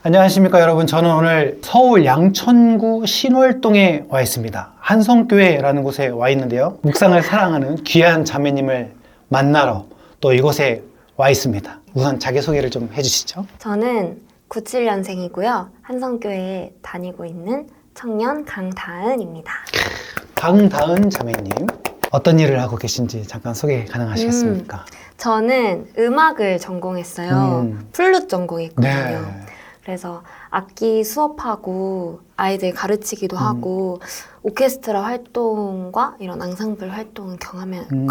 안녕하십니까 여러분. 저는 오늘 서울 양천구 신월동에 와 있습니다. 한성교회라는 곳에 와 있는데요. 묵상을 사랑하는 귀한 자매님을 만나러 또 이곳에 와 있습니다. 우선 자기소개를 좀 해주시죠. 저는 97년생이고요. 한성교회에 다니고 있는 청년 강다은입니다. 강다은 자매님, 어떤 일을 하고 계신지 잠깐 소개 가능하시겠습니까? 저는 음악을 전공했어요. 플룻 전공했거든요. 네. 그래서 악기 수업하고 아이들 가르치기도 하고 오케스트라 활동과 이런 앙상블 활동을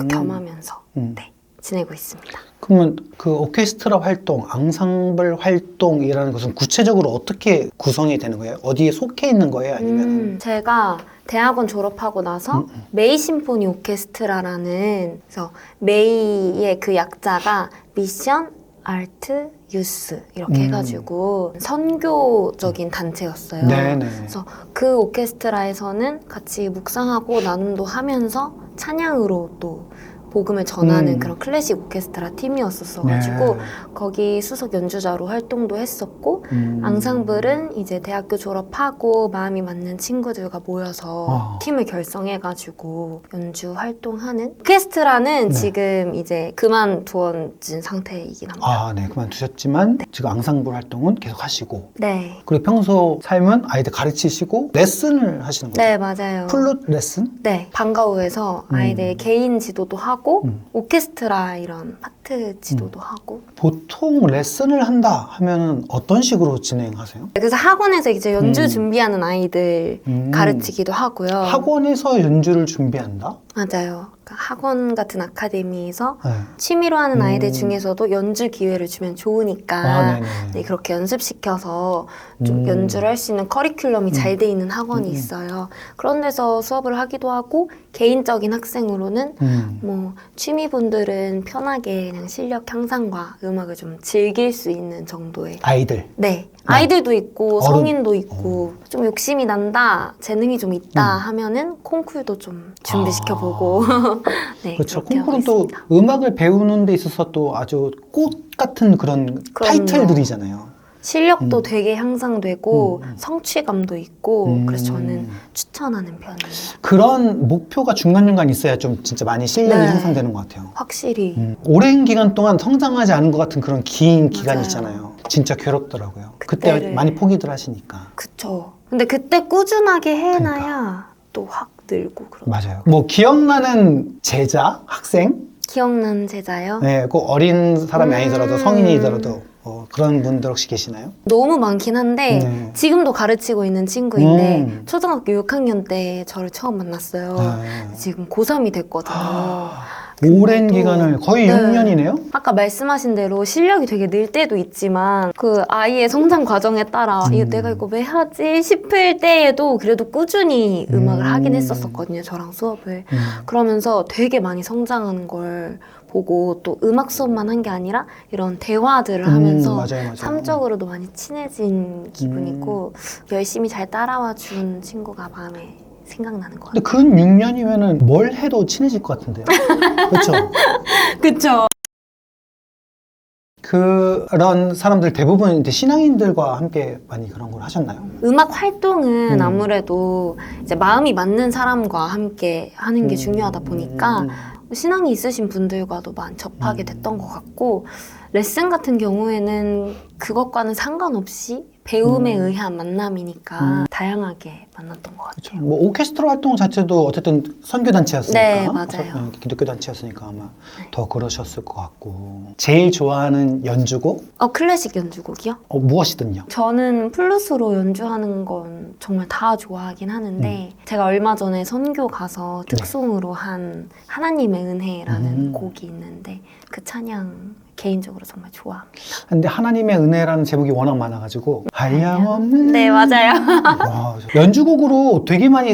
겸하면서 네, 지내고 있습니다. 그러면 그 오케스트라 활동, 앙상블 활동이라는 것은 구체적으로 어떻게 구성이 되는 거예요? 어디에 속해 있는 거예요? 아니면? 제가 대학원 졸업하고 나서 메이 심포니 오케스트라라는, 그래서 메이의 그 약자가 미션, 아트, 유스 이렇게 해가지고 선교적인 단체였어요. 네네. 그래서 그 오케스트라에서는 같이 묵상하고 나눔도 하면서 찬양으로 또 복음을 전하는 그런 클래식 오케스트라 팀이었었어가지고 네. 거기 수석 연주자로 활동도 했었고 앙상블은 이제 대학교 졸업하고 마음이 맞는 친구들과 모여서 팀을 결성해가지고 연주 활동하는 오케스트라는 네. 지금 이제 그만두어진 상태이긴 합니다. 아, 네. 그만두셨지만 지금 앙상블 활동은 계속 하시고, 네. 그리고 평소 삶은 아이들 가르치시고 레슨을 하시는 거죠? 네, 맞아요. 플룻 레슨? 네, 방과후에서 아이들 개인 지도도 하고 오케스트라 이런 파트 지도도 하고. 보통 레슨을 한다 하면은 어떤 식으로 진행하세요? 그래서 학원에서 이제 연주 준비하는 아이들 음. 가르치기도 하고요. 학원에서 연주를 준비한다? 맞아요. 그러니까 학원 같은 아카데미에서 네. 취미로 하는 아이들 중에서도 연주 기회를 주면 좋으니까 아, 네네. 네, 그렇게 연습시켜서 좀 연주를 할 수 있는 커리큘럼이 잘 돼 있는 학원이 있어요. 그런 데서 수업을 하기도 하고, 개인적인 학생으로는 뭐 취미분들은 편하게 그냥 실력 향상과 음악을 좀 즐길 수 있는 정도의, 아이들. 네, 아이들도 있고 어른. 성인도 있고 좀 욕심이 난다, 재능이 좀 있다 하면은 콩쿨도 좀 준비시켜보고 네, 그렇죠. 그렇게 하고 콩쿠르는 또 있습니다. 음악을 배우는 데 있어서 또 아주 꽃 같은 그런 그럼요. 타이틀들이잖아요. 실력도 되게 향상되고 성취감도 있고 그래서 저는 추천하는 편이에요. 그런 목표가 중간중간 있어야 좀 진짜 많이 실력이 네. 향상되는 것 같아요. 확실히 오랜 기간 동안 성장하지 않은 것 같은 그런 긴 기간 맞아요. 있잖아요. 진짜 괴롭더라고요. 그때 그때를. 많이 포기들 하시니까. 그쵸. 근데 그때 꾸준하게 해놔야 또 확 늘고 그러고. 맞아요. 뭐 기억나는 제자, 학생, 기억나는 제자요? 네, 꼭 어린 사람이 아니더라도 성인이더라도 그런 분들 혹시 계시나요? 너무 많긴 한데 네. 지금도 가르치고 있는 친구인데 초등학교 6학년 때 저를 처음 만났어요. 네. 지금 고3이 됐거든요. 오랜 근데도- 기간을 거의 네. 6년이네요? 아까 말씀하신 대로 실력이 되게 늘 때도 있지만 그 아이의 성장 과정에 따라 내가 이거 왜 하지 싶을 때에도 그래도 꾸준히 음악을 하긴 했었거든요. 저랑 수업을. 그러면서 되게 많이 성장하는 걸 보고, 또 음악 수업만 한 게 아니라 이런 대화들을 하면서 맞아요, 맞아요. 삶적으로도 많이 친해진 기분이고 열심히 잘 따라와 준 친구가 마음에 생각나는 것 근데 같아요. 근 6년이면은 뭘 해도 친해질 것 같은데요? 그렇죠? 그쵸. 그런 사람들 대부분 이제 신앙인들과 함께 많이 그런 걸 하셨나요? 음악 활동은 아무래도 이제 마음이 맞는 사람과 함께 하는 게 중요하다 보니까 신앙이 있으신 분들과도 많이 접하게 됐던 것 같고, 레슨 같은 경우에는 그것과는 상관없이 배움에 의한 만남이니까 다양하게 만났던 것 같아요. 뭐 오케스트라 활동 자체도 어쨌든 선교단체였으니까, 네, 맞아요. 기독교단체였으니까 아마 더 그러셨을 것 같고. 제일 좋아하는 연주곡? 클래식 연주곡이요? 무엇이든요. 저는 플룻으로 연주하는 건 정말 다 좋아하긴 하는데 제가 얼마 전에 선교 가서 특송으로 한 하나님의 은혜라는 곡이 있는데 그 찬양 개인적으로 정말 좋아합니다. 근데 하나님의 은혜라는 제목이 워낙 많아가지고 한량없는 네, 맞아요. 와, 연주곡으로 되게 많이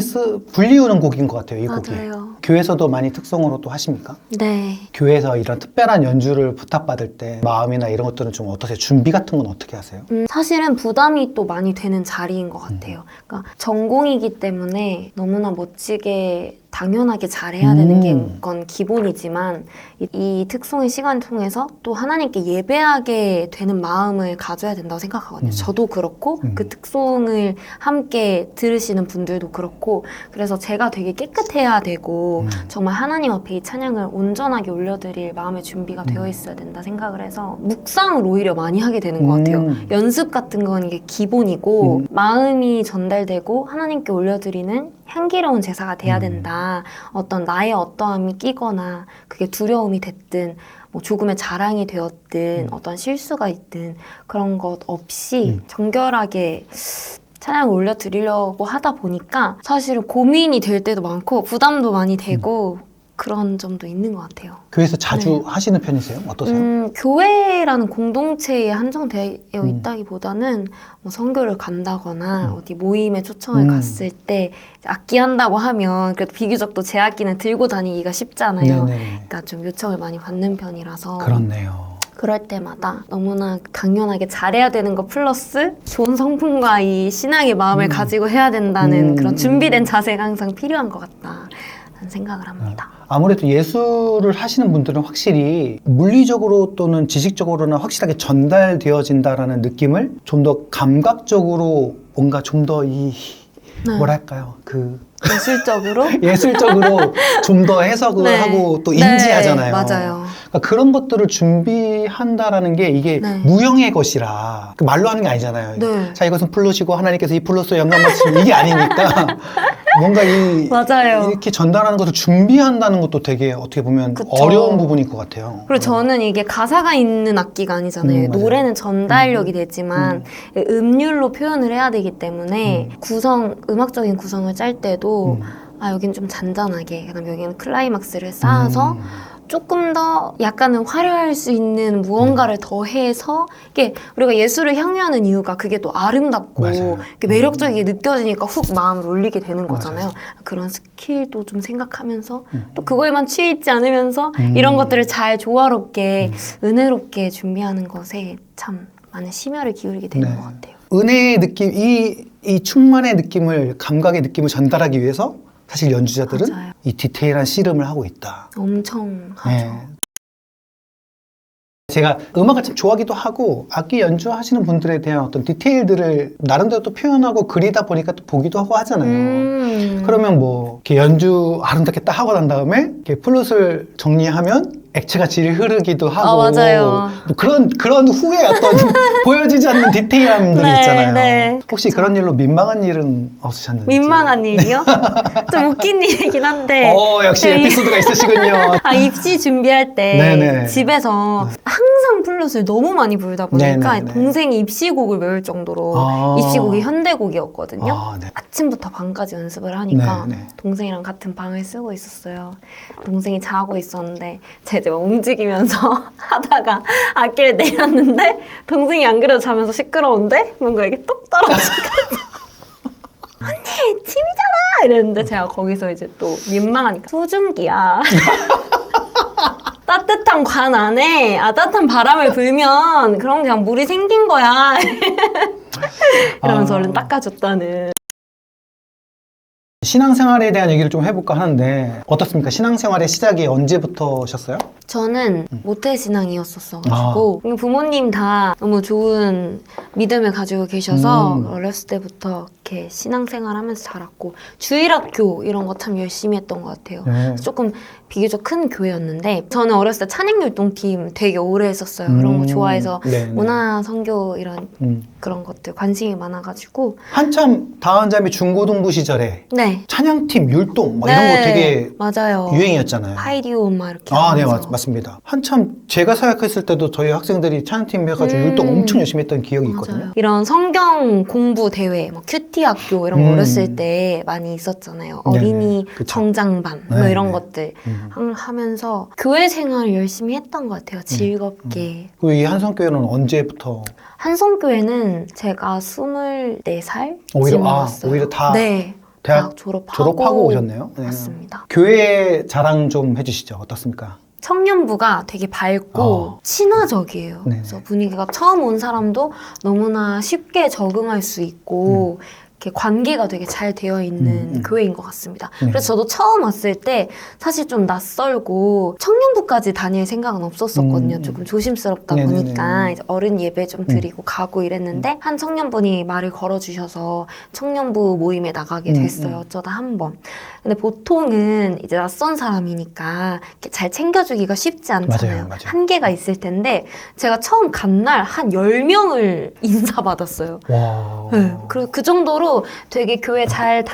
불리우는 곡인 것 같아요, 이 곡이. 맞아요. 교회에서도 많이 특성으로 또 하십니까? 네. 교회에서 이런 특별한 연주를 부탁받을 때 마음이나 이런 것들은 좀 어떠세요? 준비 같은 건 어떻게 하세요? 사실은 부담이 또 많이 되는 자리인 것 같아요. 그러니까 전공이기 때문에 너무나 멋지게 당연하게 잘해야 되는 건 기본이지만 이 특송의 시간을 통해서 또 하나님께 예배하게 되는 마음을 가져야 된다고 생각하거든요. 저도 그렇고 그 특송을 함께 들으시는 분들도 그렇고 그래서 제가 되게 깨끗해야 되고 정말 하나님 앞에 이 찬양을 온전하게 올려드릴 마음의 준비가 되어 있어야 된다 생각을 해서 묵상을 오히려 많이 하게 되는 것 같아요. 연습 같은 건 이게 기본이고 마음이 전달되고 하나님께 올려드리는 향기로운 제사가 돼야 된다. 어떤 나의 어떠함이 끼거나 그게 두려움이 됐든 뭐 조금의 자랑이 되었든 어떤 실수가 있든 그런 것 없이 정결하게 찬양을 올려드리려고 하다 보니까 사실은 고민이 될 때도 많고 부담도 많이 되고 그런 점도 있는 것 같아요. 교회에서 자주 하시는 편이세요? 어떠세요? 교회라는 공동체에 한정되어 있다기보다는 뭐 선교를 간다거나 어디 모임에 초청을 갔을 때 악기 한다고 하면 그래도 비교적 또 제 악기는 들고 다니기가 쉽잖아요. 네네. 그러니까 좀 요청을 많이 받는 편이라서 그렇네요. 그럴 때마다 너무나 당연하게 잘해야 되는 거 플러스 좋은 성품과 이 신앙의 마음을 가지고 해야 된다는 그런 준비된 자세가 항상 필요한 것 같다. 생각을 합니다. 아무래도 예술을 하시는 분들은 확실히 물리적으로 또는 지식적으로나 확실하게 전달되어진다라는 느낌을 좀 더 감각적으로 뭔가 좀 더 뭐랄까요 예술적으로 좀 더 해석을 하고 또 인지하잖아요. 맞아요. 그러니까 그런 것들을 준비한다라는 게 이게 무형의 것이라 말로 하는 게 아니잖아요. 자, 이것은 플룻이고 하나님께서 이 플룻으로 영감 받으시면 이게 아니니까 뭔가 맞아요. 이렇게 전달하는 것을 준비한다는 것도 되게 어떻게 보면 그쵸. 어려운 부분일 것 같아요. 그리고 저는 이게 가사가 있는 악기가 아니잖아요. 노래는 전달력이 되지만 음률로 표현을 해야 되기 때문에 음악적인 구성을 짤 때도 여긴 좀 잔잔하게 그다음에 여기는 클라이막스를 쌓아서 조금 더 약간은 화려할 수 있는 무언가를 더해서 이게 우리가 예술을 향유하는 이유가 그게 또 아름답고 이렇게 매력적이게 느껴지니까 훅 마음을 올리게 되는 거잖아요. 그런 스킬도 좀 생각하면서 또 그거에만 취해 있지 않으면서 이런 것들을 잘 조화롭게 은혜롭게 준비하는 것에 참 많은 심혈을 기울이게 되는 것 같아요. 은혜의 느낌, 이 충만의 느낌을, 감각의 느낌을 전달하기 위해서 사실 연주자들은 맞아요. 이 디테일한 씨름을 하고 있다. 엄청 하죠. 네. 제가 음악을 참 좋아하기도 하고 악기 연주하시는 분들에 대한 어떤 디테일들을 나름대로 또 표현하고 그리다 보니까 또 보기도 하고 하잖아요. 그러면 뭐 이렇게 연주 아름답게 딱 하고 난 다음에 이렇게 플룻을 정리하면 액체같이 흐르기도 하고 맞아요. 뭐 그런 후에 어떤 보여지지 않는 디테일함들이 있잖아요. 네. 혹시 그런 일로 민망한 일은 없으셨는지? 민망한 일이요? 좀 웃긴 일이긴 한데. 역시 에피소드가 있으시군요. 입시 준비할 때 네네. 집에서 항상 플룻을 너무 많이 불다 보니까 네네네. 동생이 입시곡을 외울 정도로 입시곡이 현대곡이었거든요. 네. 아침부터 밤까지 연습을 하니까 네네. 동생이랑 같은 방을 쓰고 있었어요. 동생이 자고 있었는데 제가 이제 막 움직이면서 하다가 악기를 내렸는데 동생이 안 그래도 자면서 시끄러운데 뭔가 이게 뚝 떨어지고 언니 침이잖아 이랬는데 제가 거기서 이제 또 민망하니까 소중기야. 따뜻한 관 안에 따뜻한 바람을 불면 그럼 그냥 물이 생긴 거야. 이러면서 얼른 닦아줬다는. 신앙생활에 대한 얘기를 좀 해볼까 하는데 어떻습니까? 신앙생활의 시작이 언제부터셨어요? 저는 모태신앙이었었어가지고 부모님 다 너무 좋은 믿음을 가지고 계셔서 어렸을 때부터 이렇게 신앙생활하면서 자랐고 주일학교 이런 거 참 열심히 했던 것 같아요. 조금 비교적 큰 교회였는데 저는 어렸을 때 찬양율동팀 되게 오래 했었어요. 그런 거 좋아해서 문화, 선교 이런 그런 것들 관심이 많아가지고 한참 다은자매 중고등부 시절에 네. 찬양팀, 율동 막 이런 거 되게 맞아요. 유행이었잖아요. 하이디온 막 이렇게 네, 하면서. 맞습니다. 한참 제가 생각했을 때도 저희 학생들이 찬양팀 해가지고 율동 엄청 열심히 했던 기억이 있거든요. 맞아요. 이런 성경 공부 대회, 뭐 큐티 학교 이런 거 어렸을 때 많이 있었잖아요. 어린이 성장반 뭐 이런 것들 하면서 교회 생활을 열심히 했던 것 같아요. 즐겁게. 그리고 이 한성교회는 언제부터? 한성교회는 제가 24살 오히려 다 네. 대학 졸업하고 오셨네요. 네. 맞습니다. 교회 자랑 좀 해주시죠. 어떻습니까? 청년부가 되게 밝고 친화적이에요. 네네. 그래서 분위기가 처음 온 사람도 너무나 쉽게 적응할 수 있고 이렇게 관계가 되게 잘 되어 있는 교회인 것 같습니다. 네. 그래서 저도 처음 왔을 때 사실 좀 낯설고 청년부까지 다닐 생각은 없었었거든요. 조금 조심스럽다 네네네. 보니까 이제 어른 예배 좀 드리고 가고 이랬는데 한 청년분이 말을 걸어주셔서 청년부 모임에 나가게 됐어요. 어쩌다 한 번. 근데 보통은 이제 낯선 사람이니까 이렇게 잘 챙겨주기가 쉽지 않잖아요. 맞아요. 한계가 있을 텐데 제가 처음 간 날 한 10명을 인사받았어요. 와. 네. 그리고 그 정도로 되게 교회 잘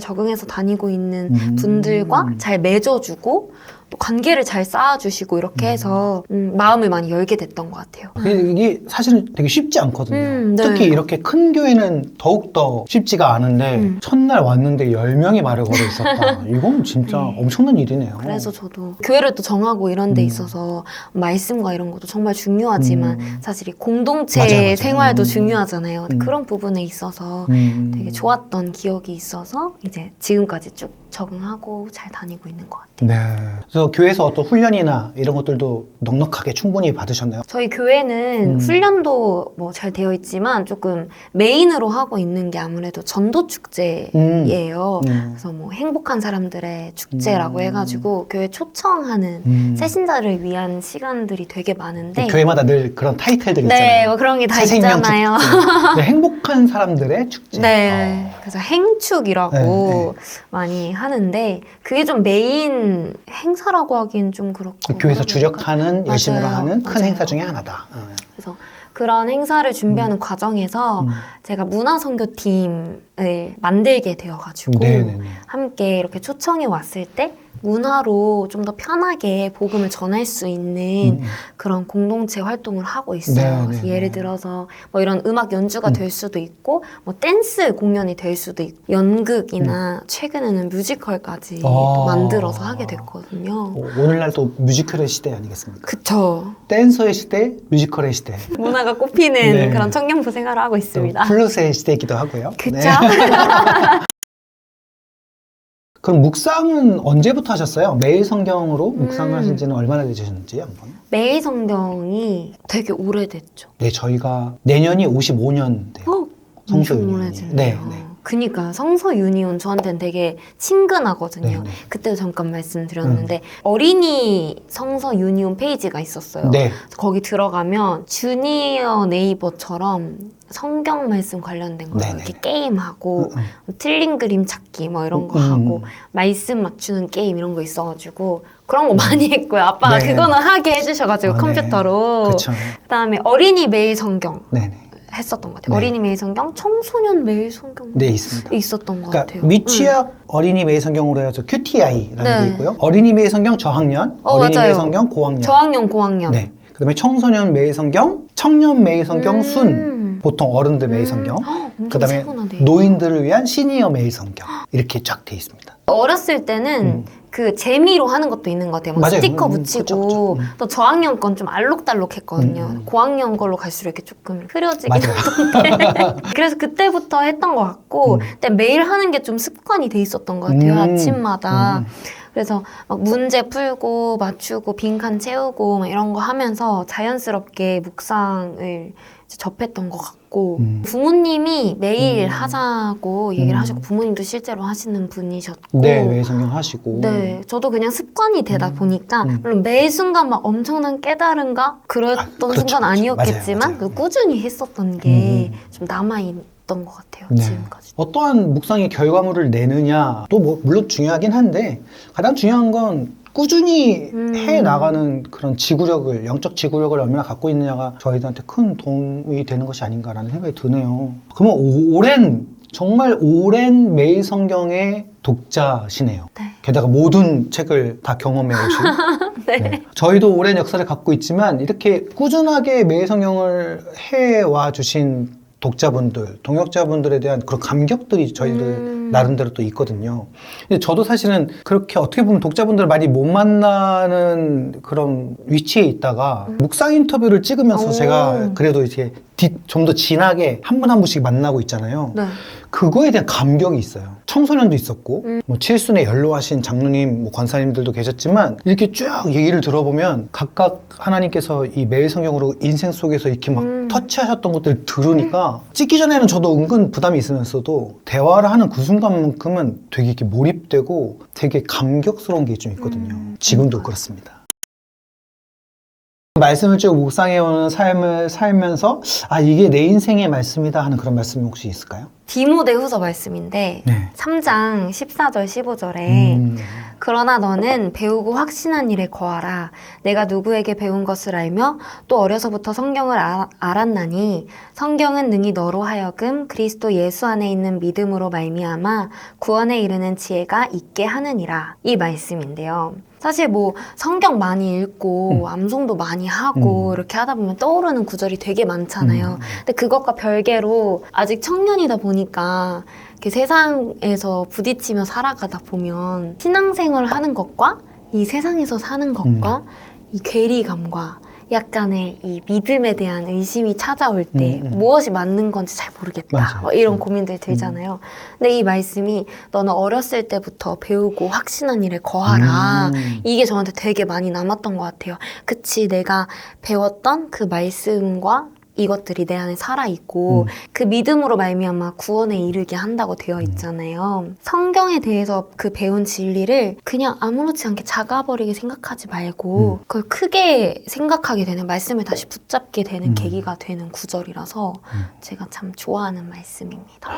적응해서 다니고 있는 분들과 잘 맺어주고 또 관계를 잘 쌓아주시고 이렇게 해서 마음을 많이 열게 됐던 것 같아요. 이게 사실은 되게 쉽지 않거든요. 네. 특히 이렇게 큰 교회는 더욱더 쉽지가 않은데 첫날 왔는데 10명이 말을 걸어 있었다. 이건 진짜 네. 엄청난 일이네요. 그래서 저도 교회를 또 정하고 이런 데 있어서 말씀과 이런 것도 정말 중요하지만 사실 이 공동체 맞아요. 생활도 중요하잖아요. 그런 부분에 있어서 되게 음. 좋았던 기억이 있어서 이제 지금까지 쭉 적응하고 잘 다니고 있는 것 같아요. 네. 그래서 교회에서 어떤 훈련이나 이런 것들도 넉넉하게 충분히 받으셨나요? 저희 교회는 훈련도 뭐 잘 되어 있지만 조금 메인으로 하고 있는 게 아무래도 전도 축제예요. 그래서 뭐 행복한 사람들의 축제라고 해가지고 교회 초청하는 새신자를 위한 시간들이 되게 많은데 교회마다 늘 그런 타이틀들이 네, 있잖아요. 뭐 그런 게 다 새 생명 있잖아요. 축제. 네, 행복한 사람들의 축제. 네, 그래서 행축이라고 네, 많이 하는데 그게 좀 메인 행사라고 하기엔 좀 그렇고 교회에서 주력하는 열심으로 맞아요. 하는 큰 맞아요. 행사 중에 하나다. 그래서 그런 행사를 준비하는 과정에서 제가 문화선교팀을 만들게 되어가지고 네네네. 함께 이렇게 초청이 왔을 때 문화로 좀 더 편하게 복음을 전할 수 있는 그런 공동체 활동을 하고 있어요. 그래서 예를 들어서 뭐 이런 음악 연주가 될 수도 있고 뭐 댄스 공연이 될 수도 있고 연극이나 최근에는 뮤지컬까지 또 만들어서 하게 됐거든요. 오늘날 또 뮤지컬의 시대 아니겠습니까? 그쵸. 댄서의 시대, 뮤지컬의 시대. 문화가 꼽히는 네. 그런 청년부 생활을 하고 또 있습니다. 플러스의 시대이기도 하고요. 그쵸? 네. 그럼 묵상은 언제부터 하셨어요? 매일 성경으로 묵상을 하신 지는 얼마나 되셨는지 한번. 매일 성경이 되게 오래됐죠. 네, 저희가 내년이 55년 돼요. 성서 엄청 유니온이. 오래됐네요. 네, 네. 그니까 성서 유니온 저한테는 되게 친근하거든요. 네, 네. 그때도 잠깐 말씀드렸는데 어린이 성서 유니온 페이지가 있었어요. 네. 거기 들어가면 주니어 네이버처럼 성경 말씀 관련된 거 네네. 이렇게 게임하고 틀린 그림 찾기 뭐 이런 거 하고 말씀 맞추는 게임 이런 거 있어가지고 그런 거 많이 했고요. 아빠가 네. 그거는 하게 해주셔가지고 아, 네. 컴퓨터로. 그렇죠. 그다음에 어린이 매일 성경 네네. 했었던 것 같아요. 네. 어린이 매일 성경, 청소년 매일 성경 네, 있습니다. 있었던 것 그러니까 같아요. 미취학 어린이 매일 성경으로 해서 QTI라는 네. 게 있고요. 어린이 매일 성경 저학년, 어린이 맞아요. 매일 성경 고학년. 저학년, 고학년. 네. 그다음에 청소년 매일 성경, 청년 매일 성경 순. 보통 어른들 매일 성경. 엄청 그다음에 세분화돼. 노인들을 위한 시니어 매일 성경. 이렇게 쫙 돼 있습니다. 어렸을 때는 그 재미로 하는 것도 있는 것 같아요. 막 맞아요. 스티커 그쵸, 붙이고 그쵸. 또 저학년 건 좀 알록달록했거든요. 고학년 걸로 갈수록 이렇게 조금 흐려지긴 맞아요. 하던데 그래서 그때부터 했던 것 같고 근데 매일 하는 게 좀 습관이 돼 있었던 것 같아요. 아침마다. 그래서 막 문제 풀고 맞추고 빈칸 채우고 막 이런 거 하면서 자연스럽게 묵상을 이제 접했던 것 같고 부모님이 매일 하자고 얘기를 하셨고 부모님도 실제로 하시는 분이셨고 네, 매일 성경 하시고. 네, 저도 그냥 습관이 되다 보니까 물론 매 순간 막 엄청난 깨달음과 그랬던 그렇죠, 순간 그렇죠. 아니었겠지만 맞아요, 맞아요. 그 꾸준히 했었던 게 좀 남아있던 것 같아요. 네. 지금까지. 어떠한 묵상의 결과물을 내느냐 또 뭐 물론 중요하긴 한데 가장 중요한 건 꾸준히 해 나가는 그런 지구력을 영적 지구력을 얼마나 갖고 있느냐가 저희들한테 큰 도움이 되는 것이 아닌가라는 생각이 드네요. 그러면 정말 오랜 매일 성경의 독자시네요. 네. 게다가 모든 책을 다 경험해 오신. 네. 네. 저희도 오랜 역사를 갖고 있지만 이렇게 꾸준하게 매일 성경을 해와 주신 독자분들, 동역자분들에 대한 그런 감격들이 저희들 나름대로 또 있거든요. 근데 저도 사실은 그렇게 어떻게 보면 독자분들을 많이 못 만나는 그런 위치에 있다가 묵상 인터뷰를 찍으면서 제가 그래도 이렇게 좀 더 진하게 한 분 한 분씩 만나고 있잖아요. 네. 그거에 대한 감격이 있어요. 청소년도 있었고, 뭐 칠순에 연로하신 장로님, 뭐 권사님들도 계셨지만, 이렇게 쭉 얘기를 들어보면, 각각 하나님께서 이 매일 성경으로 인생 속에서 이렇게 막 터치하셨던 것들을 들으니까, 찍기 전에는 저도 은근 부담이 있으면서도, 대화를 하는 그 순간만큼은 되게 이렇게 몰입되고, 되게 감격스러운 게 좀 있거든요. 지금도 그렇습니다. 말씀을 쭉 묵상해오는 삶을 살면서 이게 내 인생의 말씀이다 하는 그런 말씀이 혹시 있을까요? 디모데후서 말씀인데 네. 3장 14절 15절에 그러나 너는 배우고 확신한 일에 거하라. 내가 누구에게 배운 것을 알며 또 어려서부터 성경을 알았나니 성경은 능히 너로 하여금 그리스도 예수 안에 있는 믿음으로 말미암아 구원에 이르는 지혜가 있게 하느니라. 이 말씀인데요. 사실 뭐 성경 많이 읽고 암송도 많이 하고 이렇게 하다 보면 떠오르는 구절이 되게 많잖아요. 근데 그것과 별개로 아직 청년이다 보니까 이렇게 세상에서 부딪히며 살아가다 보면 신앙생활을 하는 것과 이 세상에서 사는 것과 이 괴리감과 약간의 이 믿음에 대한 의심이 찾아올 때 무엇이 맞는 건지 잘 모르겠다. 뭐 이런 고민들이 들잖아요. 근데 이 말씀이 너는 어렸을 때부터 배우고 확신한 일에 거하라. 이게 저한테 되게 많이 남았던 것 같아요. 그치, 내가 배웠던 그 말씀과 이것들이 내 안에 살아있고 그 믿음으로 말미암아 구원에 이르게 한다고 되어 있잖아요. 성경에 대해서 그 배운 진리를 그냥 아무렇지 않게 작아버리게 생각하지 말고 그걸 크게 생각하게 되는, 말씀을 다시 붙잡게 되는 계기가 되는 구절이라서 제가 참 좋아하는 말씀입니다.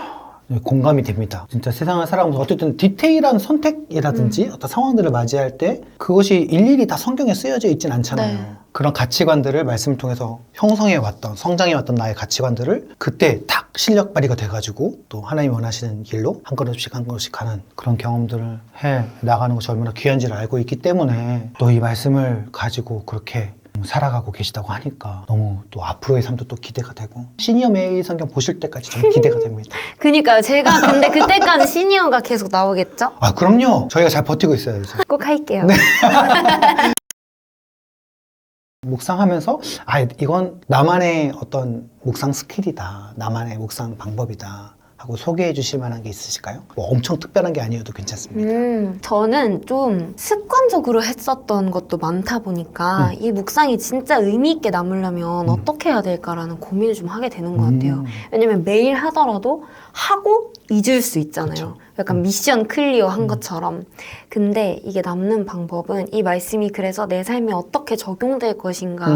네, 공감이 됩니다. 진짜 세상을 살아가면서 어쨌든 디테일한 선택이라든지 어떤 상황들을 맞이할 때 그것이 일일이 다 성경에 쓰여져 있진 않잖아요. 네. 그런 가치관들을 말씀을 통해서 형성해왔던, 성장해왔던 나의 가치관들을 그때 딱 실력 발휘가 돼가지고 또 하나님이 원하시는 길로 한 걸음씩 한 걸음씩 가는 그런 경험들을 해 나가는 것이 얼마나 귀한지를 알고 있기 때문에 또 이 말씀을 가지고 그렇게 살아가고 계시다고 하니까 너무 또 앞으로의 삶도 또 기대가 되고 시니어 매일 성경 보실 때까지 좀 기대가 됩니다. 그니까요. 제가 근데 그때까지 시니어가 계속 나오겠죠? 그럼요. 저희가 잘 버티고 있어요. 요새. 꼭 할게요. 네. 묵상하면서 이건 나만의 어떤 묵상 스킬이다. 나만의 묵상 방법이다. 하고 소개해 주실 만한 게 있으실까요? 뭐 엄청 특별한 게 아니어도 괜찮습니다. 저는 좀 습관적으로 했었던 것도 많다 보니까 이 묵상이 진짜 의미 있게 남으려면 어떻게 해야 될까라는 고민을 좀 하게 되는 것 같아요. 왜냐면 매일 하더라도 하고 잊을 수 있잖아요. 그쵸. 약간 미션 클리어 한 것처럼. 근데 이게 남는 방법은 이 말씀이 그래서 내 삶에 어떻게 적용될 것인가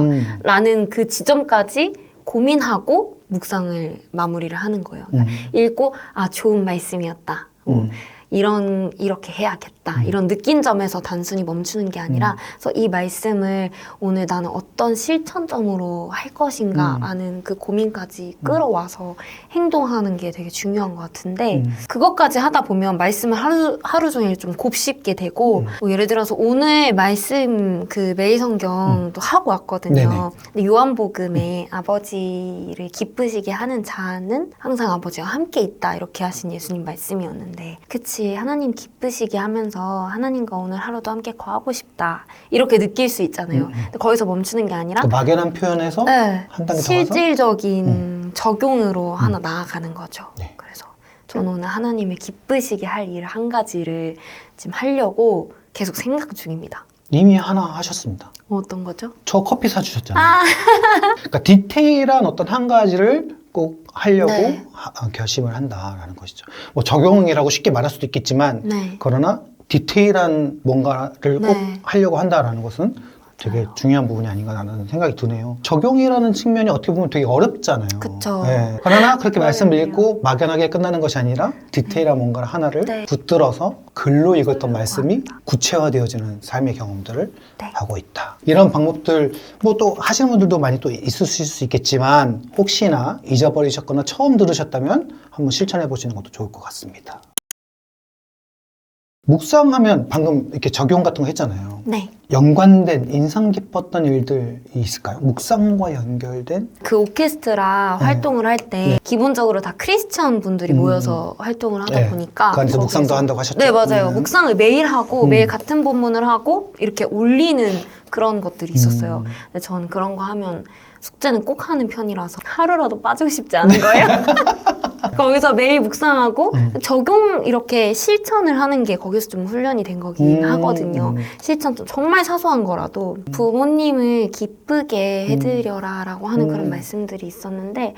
라는 그 지점까지 고민하고 묵상을 마무리를 하는 거예요. 그러니까 읽고 좋은 말씀이었다. 이렇게 해야겠다. 이런 느낀 점에서 단순히 멈추는 게 아니라 그래서 이 말씀을 오늘 나는 어떤 실천점으로 할 것인가 라는 그 고민까지 끌어와서 행동하는 게 되게 중요한 것 같은데 그것까지 하다 보면 말씀을 하루 종일 좀 곱씹게 되고 뭐 예를 들어서 오늘 말씀 그 매일 성경도 하고 왔거든요. 네네. 근데 요한복음에 아버지를 기쁘시게 하는 자는 항상 아버지와 함께 있다 이렇게 하신 예수님 말씀이었는데 그치 하나님 기쁘시게 하면서 하나님과 오늘 하루도 함께 거하고 싶다 이렇게 느낄 수 있잖아요. 근데 거기서 멈추는 게 아니라 그 막연한 표현에서 네, 한 단계 더 가서 실질적인 적용으로 하나 나아가는 거죠. 네. 그래서 저는 오늘 하나님을 기쁘시게 할 일 한 가지를 지금 하려고 계속 생각 중입니다. 이미 하나 하셨습니다. 어떤 거죠? 저 커피 사주셨잖아요. 그러니까 디테일한 어떤 한 가지를 꼭 하려고 네. 결심을 한다라는 것이죠. 뭐 적용이라고 쉽게 말할 수도 있겠지만 네. 그러나 디테일한 뭔가를 꼭 네. 하려고 한다라는 것은 되게 중요한 부분이 아닌가라는 생각이 드네요. 적용이라는 측면이 어떻게 보면 되게 어렵잖아요. 그쵸. 네. 그러나 그렇게 말씀을 어려워요. 읽고 막연하게 끝나는 것이 아니라 디테일한 뭔가를 하나를 네. 붙들어서 글로 읽었던 말씀이 구체화되어지는 삶의 경험들을 네. 하고 있다. 이런 방법들 뭐 또 하시는 분들도 많이 또 있으실 수 있겠지만 혹시나 잊어버리셨거나 처음 들으셨다면 한번 실천해 보시는 것도 좋을 것 같습니다. 묵상하면 방금 이렇게 적용 같은 거 했잖아요. 네. 연관된 인상 깊었던 일들이 있을까요? 묵상과 연결된? 그 오케스트라 네. 활동을 할 때 기본적으로 다 크리스천 분들이 모여서 활동을 하다 네. 보니까 그 안에서 거기서- 묵상도 한다고 하셨죠? 네, 맞아요. 묵상을 매일 하고 매일 같은 본문을 하고 이렇게 올리는 그런 것들이 있었어요. 근데 저는 그런 거 하면 숙제는 꼭 하는 편이라서 하루라도 빠지고 싶지 않은 거예요. 거기서 매일 묵상하고 적용 이렇게 실천을 하는 게 거기서 좀 훈련이 된 거긴 하거든요. 실천 좀 정말 사소한 거라도 부모님을 기쁘게 해드려라 라고 하는 그런 말씀들이 있었는데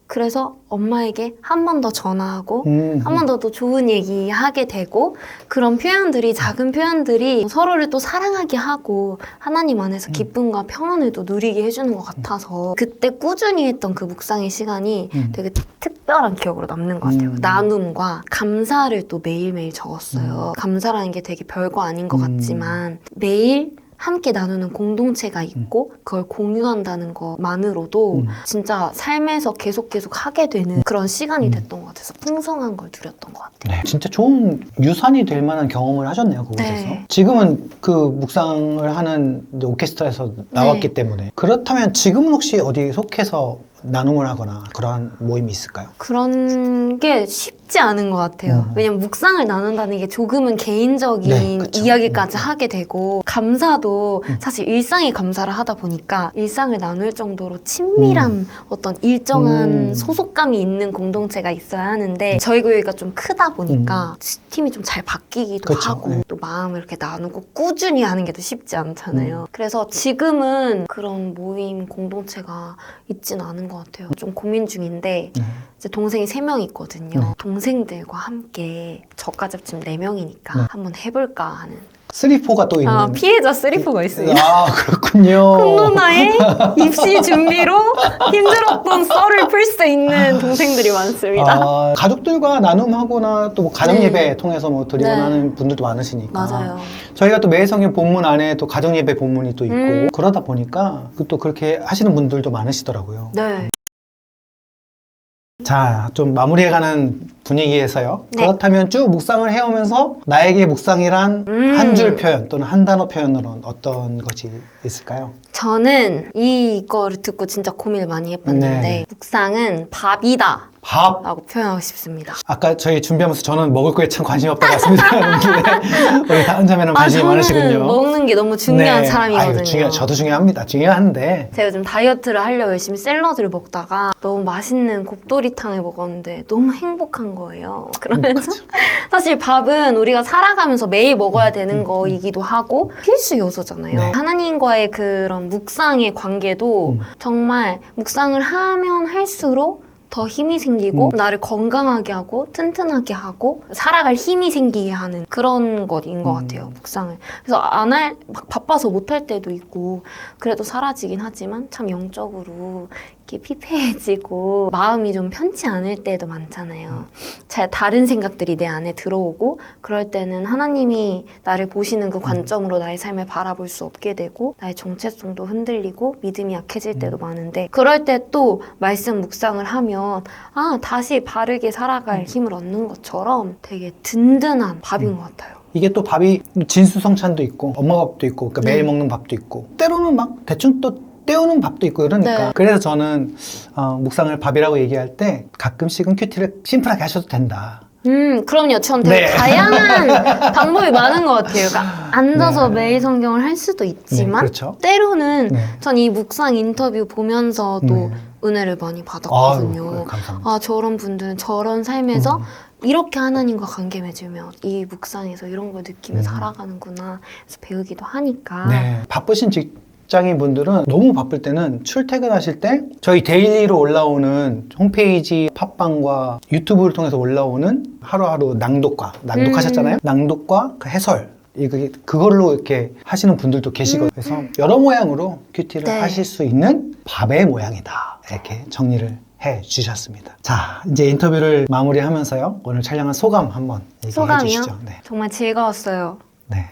그래서 엄마에게 한 번 더 전화하고 한 번 더 또 좋은 얘기 하게 되고 그런 표현들이 작은 표현들이 서로를 또 사랑하게 하고 하나님 안에서 기쁨과 평안을 또 누리게 해주는 것 같아서 그때 꾸준히 했던 그 묵상의 시간이 되게 특별한 기억으로 남는 것 같아요. 나눔과 감사를 또 매일매일 적었어요. 감사라는 게 되게 별거 아닌 것 같지만 매일 함께 나누는 공동체가 있고 그걸 공유한다는 것만으로도 진짜 삶에서 계속 하게 되는 그런 시간이 됐던 것 같아서 풍성한 걸 누렸던 것 같아요. 네, 진짜 좋은 유산이 될 만한 경험을 하셨네요, 그곳에서. 네. 지금은 그 묵상을 하는 이제 오케스트라에서 나왔기 때문에. 그렇다면 지금은 혹시 어디 속해서 나눔을 하거나 그러한 모임이 있을까요? 그런 게 쉽지 않은 것 같아요. 왜냐면 묵상을 나눈다는 게 조금은 개인적인 네, 그쵸. 이야기까지 하게 되고 감사도 사실 일상에 감사를 하다 보니까 일상을 나눌 정도로 친밀한 어떤 일정한 소속감이 있는 공동체가 있어야 하는데 저희 교회가 좀 크다 보니까 팀이 좀 잘 바뀌기도 그쵸. 하고 네. 또 마음을 이렇게 나누고 꾸준히 하는 게 더 쉽지 않잖아요. 그래서 지금은 그런 모임 공동체가 있지는 않은 것 같아요. 좀 고민 중인데 이제 동생이 3명 있거든요. 동생들과 함께 저까지 합치면 4명이니까 한번 해볼까 하는 3,4가 또 있는. 피해자 3,4가 있습니다. 아, 그렇군요. 콩누나의 입시 준비로 힘들었던 썰을 풀 수 있는 동생들이 많습니다. 아, 가족들과 나눔하거나 또 뭐 가정 예배 통해서 뭐 드리거나 네. 하는 분들도 많으시니까. 맞아요. 저희가 또 매일성경 본문 안에 또 가정 예배 본문이 또 있고 그러다 보니까 또 그렇게 하시는 분들도 많으시더라고요. 네. 자, 좀 마무리해가는 분위기에서요. 네. 그렇다면 쭉 묵상을 해오면서 나에게 묵상이란 한 줄 표현 또는 한 단어 표현으로는 어떤 것이 있을까요? 저는 이거를 듣고 진짜 고민을 많이 해봤는데 네. 묵상은 밥이다 밥. 라고 표현하고 싶습니다. 아까 저희 준비하면서 저는 먹을 거에 참 관심이 없다고 말씀드렸는데 우리 다은 자매는 관심이 저는 많으시군요. 먹는 게 너무 중요한 네. 사람이거든요. 저도 중요합니다. 중요한데 제가 요즘 다이어트를 하려고 열심히 샐러드를 먹다가 너무 맛있는 곱돌이탕을 먹었는데 너무 행복한 거예요. 그러면서 사실 밥은 우리가 살아가면서 매일 먹어야 되는 거이기도 하고 필수 요소잖아요. 네. 하나님과의 그런 묵상의 관계도 정말 묵상을 하면 할수록 더 힘이 생기고 나를 건강하게 하고 튼튼하게 하고 살아갈 힘이 생기게 하는 그런 것인 것 같아요, 묵상을. 그래서 막 바빠서 못할 때도 있고 그래도 사라지긴 하지만 참 영적으로 이렇게 피폐해지고 마음이 좀 편치 않을 때도 많잖아요. 다른 생각들이 내 안에 들어오고 그럴 때는 하나님이 나를 보시는 그 관점으로 나의 삶을 바라볼 수 없게 되고 나의 정체성도 흔들리고 믿음이 약해질 때도 많은데 그럴 때 또 말씀 묵상을 하면 다시 바르게 살아갈 힘을 얻는 것처럼 되게 든든한 밥인 것 같아요. 이게 또 밥이 진수성찬도 있고 엄마 밥도 있고 그러니까 매일 먹는 밥도 있고 때로는 막 대충 또 때우는 밥도 있고 이러니까 네. 그래서 저는 묵상을 밥이라고 얘기할 때 가끔씩은 큐티를 심플하게 하셔도 된다. 그럼요. 전 되게 네. 다양한 방법이 많은 것 같아요. 그러니까 앉아서 네. 매일 성경을 할 수도 있지만 네, 그렇죠. 때로는 네. 전 이 묵상 인터뷰 보면서도 네. 은혜를 많이 받았거든요. 아유, 감사합니다. 저런 분들은 저런 삶에서 이렇게 하나님과 관계 맺으며 이 묵상에서 이런 걸 느끼며 살아가는구나 해서 배우기도 하니까 네, 바쁘신 직장인 분들은 너무 바쁠 때는 출퇴근하실 때 저희 데일리로 올라오는 홈페이지 팟빵과 유튜브를 통해서 올라오는 하루하루 낭독하셨잖아요. 낭독과 그 해설 그걸로 이렇게 하시는 분들도 계시거든요. 그래서 여러 모양으로 큐티를 네. 하실 수 있는 밥의 모양이다. 이렇게 정리를 해 주셨습니다. 자, 이제 인터뷰를 마무리하면서요. 오늘 촬영한 소감 한번 얘기해 소감이요? 주시죠. 네. 정말 즐거웠어요. 네.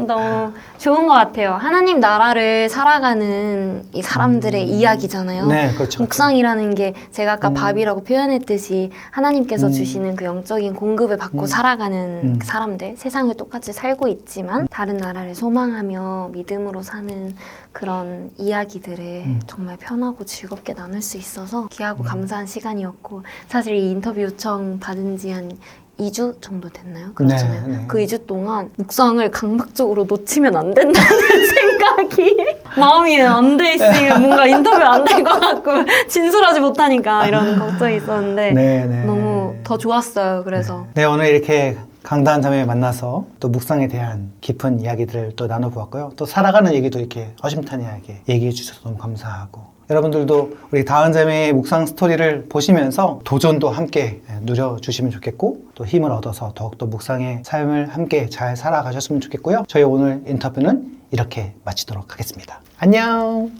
너무 좋은 것 같아요. 하나님 나라를 살아가는 이 사람들의 이야기잖아요. 네, 그렇죠. 묵상이라는 게 제가 아까 밥이라고 표현했듯이 하나님께서 주시는 그 영적인 공급을 받고 살아가는 그 사람들, 세상을 똑같이 살고 있지만 다른 나라를 소망하며 믿음으로 사는 그런 이야기들을 정말 편하고 즐겁게 나눌 수 있어서 귀하고 감사한 시간이었고 사실 이 인터뷰 요청 받은 지 한 2주 정도 됐나요? 그렇잖아요. 네, 네. 그 2주 동안 묵상을 강박적으로 놓치면 안 된다는 생각이 마음이 안 돼 있으면 뭔가 인터뷰 안 될 것 같고 진솔하지 못하니까 이런 걱정이 있었는데 네. 너무 더 좋았어요. 그래서 네, 오늘 이렇게 강다한 자매 만나서 또 묵상에 대한 깊은 이야기들을 또 나눠보았고요. 또 살아가는 얘기도 이렇게 허심탄회하게 얘기해 주셔서 너무 감사하고, 여러분들도 우리 다은 자매의 묵상 스토리를 보시면서 도전도 함께 누려주시면 좋겠고, 또 힘을 얻어서 더욱더 묵상의 삶을 함께 잘 살아가셨으면 좋겠고요. 저희 오늘 인터뷰는 이렇게 마치도록 하겠습니다. 안녕!